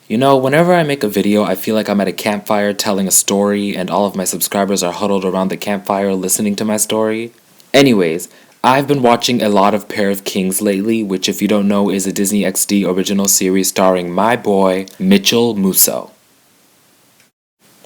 You know, whenever I make a video, I feel like I'm at a campfire telling a story, and all of my subscribers are huddled around the campfire listening to my story. Anyways, I've been watching a lot of Pair of Kings lately, which, if you don't know, is a Disney XD original series starring my boy, Mitchell Musso.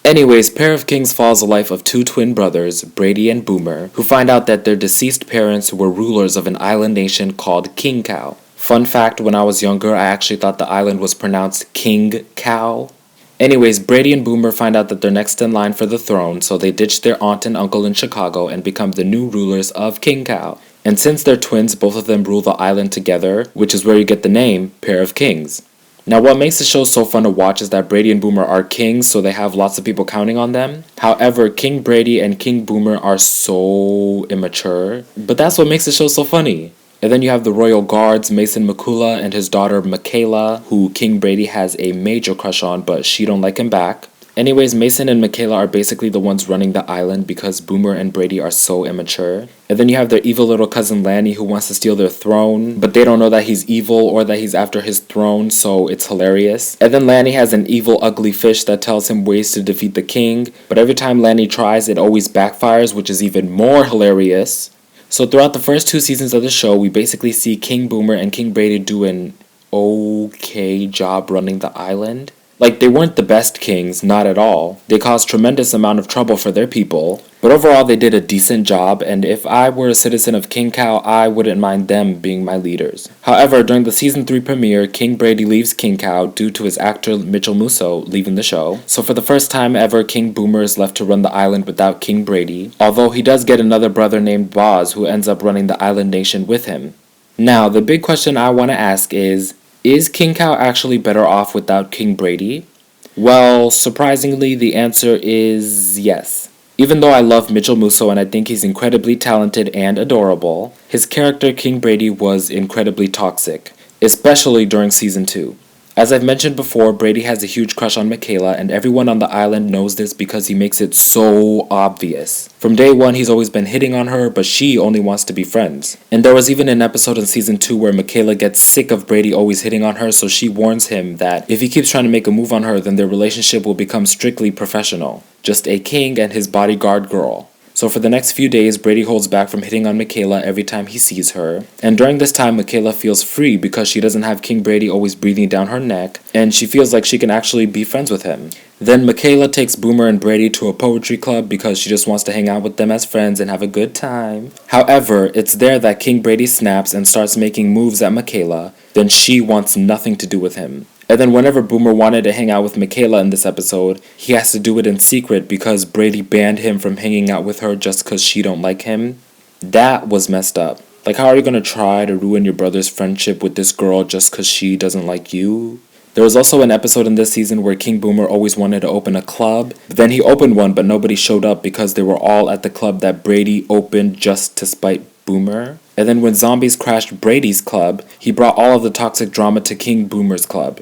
Anyways, Pair of Kings follows the life of two twin brothers, Brady and Boomer, who find out that their deceased parents were rulers of an island nation called Kinkow. Fun fact, when I was younger, I actually thought the island was pronounced Kinkow. Anyways, Brady and Boomer find out that they're next in line for the throne, so they ditch their aunt and uncle in Chicago and become the new rulers of Kinkow. And since they're twins, both of them rule the island together, which is where you get the name Pair of Kings. Now, what makes the show so fun to watch is that Brady and Boomer are kings, so they have lots of people counting on them. However, King Brady and King Boomer are so immature, but that's what makes the show so funny. And then you have the royal guards, Mason Makula and his daughter Michaela, who King Brady has a major crush on, but she don't like him back. Anyways, Mason and Michaela are basically the ones running the island because Boomer and Brady are so immature. And then you have their evil little cousin Lanny who wants to steal their throne, but they don't know that he's evil or that he's after his throne, so it's hilarious. And then Lanny has an evil ugly fish that tells him ways to defeat the king, but every time Lanny tries, it always backfires, which is even more hilarious. So throughout the first 2 seasons of the show, we basically see King Boomer and King Brady do an okay job running the island. Like, they weren't the best kings, not at all. They caused tremendous amount of trouble for their people. But overall, they did a decent job, and if I were a citizen of Kinkow, I wouldn't mind them being my leaders. However, during the Season 3 premiere, King Brady leaves Kinkow due to his actor Mitchell Musso leaving the show. So for the first time ever, King Boomer is left to run the island without King Brady, although he does get another brother named Boz who ends up running the island nation with him. Now, the big question I want to ask is Kinkow actually better off without King Brady? Well, surprisingly, the answer is yes. Even though I love Mitchell Musso and I think he's incredibly talented and adorable, his character King Brady was incredibly toxic, especially during Season 2. As I've mentioned before, Brady has a huge crush on Michaela, and everyone on the island knows this because he makes it so obvious. From day one, he's always been hitting on her, but she only wants to be friends. And there was even an episode in Season 2 where Michaela gets sick of Brady always hitting on her, so she warns him that if he keeps trying to make a move on her, then their relationship will become strictly professional. Just a king and his bodyguard girl. So for the next few days, Brady holds back from hitting on Michaela every time he sees her. And during this time, Michaela feels free because she doesn't have King Brady always breathing down her neck, and she feels like she can actually be friends with him. Then Michaela takes Boomer and Brady to a poetry club because she just wants to hang out with them as friends and have a good time. However, it's there that King Brady snaps and starts making moves at Michaela. Then she wants nothing to do with him. And then whenever Boomer wanted to hang out with Michaela in this episode, he has to do it in secret because Brady banned him from hanging out with her just because she don't like him. That was messed up. Like, how are you going to try to ruin your brother's friendship with this girl just because she doesn't like you? There was also an episode in this season where King Boomer always wanted to open a club. Then he opened one, but nobody showed up because they were all at the club that Brady opened just to spite Boomer. And then when zombies crashed Brady's club, he brought all of the toxic drama to King Boomer's club.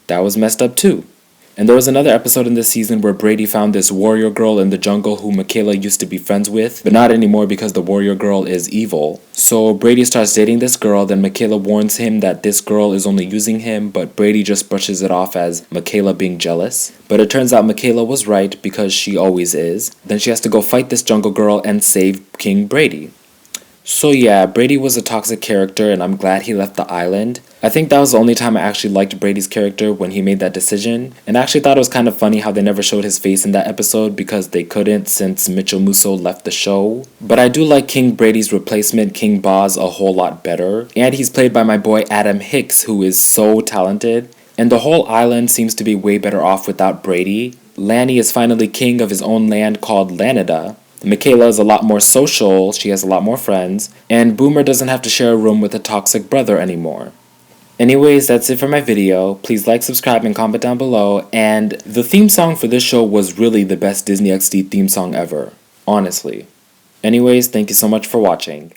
That was messed up too. And there was another episode in this season where Brady found this warrior girl in the jungle who Michaela used to be friends with, but not anymore because the warrior girl is evil. So Brady starts dating this girl, then Michaela warns him that this girl is only using him, but Brady just brushes it off as Michaela being jealous. But it turns out Michaela was right because she always is. Then she has to go fight this jungle girl and save King Brady. So yeah, Brady was a toxic character and I'm glad he left the island. I think that was the only time I actually liked Brady's character, when he made that decision. And I actually thought it was kind of funny how they never showed his face in that episode because they couldn't since Mitchell Musso left the show. But I do like King Brady's replacement, King Boz, a whole lot better. And he's played by my boy Adam Hicks, who is so talented. And the whole island seems to be way better off without Brady. Lanny is finally king of his own land called Lanada. Michaela is a lot more social, she has a lot more friends, and Boomer doesn't have to share a room with a toxic brother anymore. Anyways, that's it for my video. Please like, subscribe, and comment down below, and the theme song for this show was really the best Disney XD theme song ever. Honestly. Anyways, thank you so much for watching.